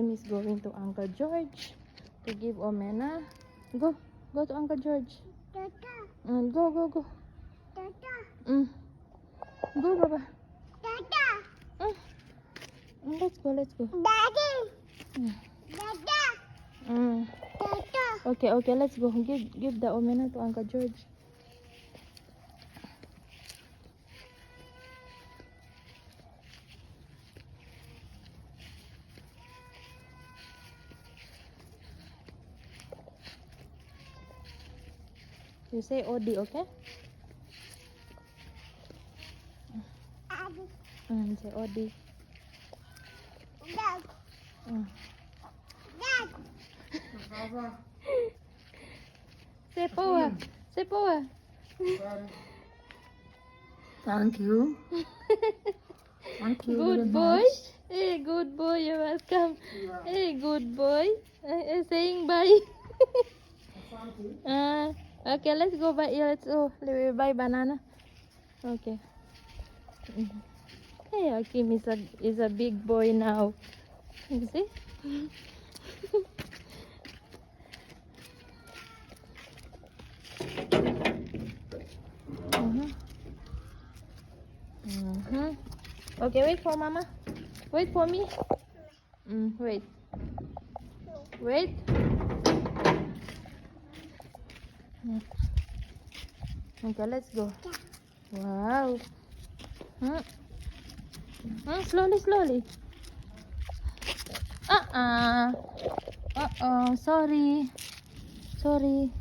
Kim is going to Uncle George to give Omena. Go to Uncle George. Tata. Go. Tata. Go, Baba. Tata. Let's go. Daddy. Mm. Tata. Mm. Tata. Okay, let's go. Give the Omena to Uncle George. You say Odi, okay? Daddy. Say Odi. Dad. Mm. Dad. Say Poa. Say Poa. Thank you. Thank you very Good boy. much. Hey, good boy. You're welcome. Hey, good boy. Saying bye. Okay, let's go buy. Let's go. Buy banana. Okay. Hey, Akim is a big boy now. You see? Okay, wait for Mama. Wait for me. Wait. Okay, let's go. Wow. Slowly. Sorry.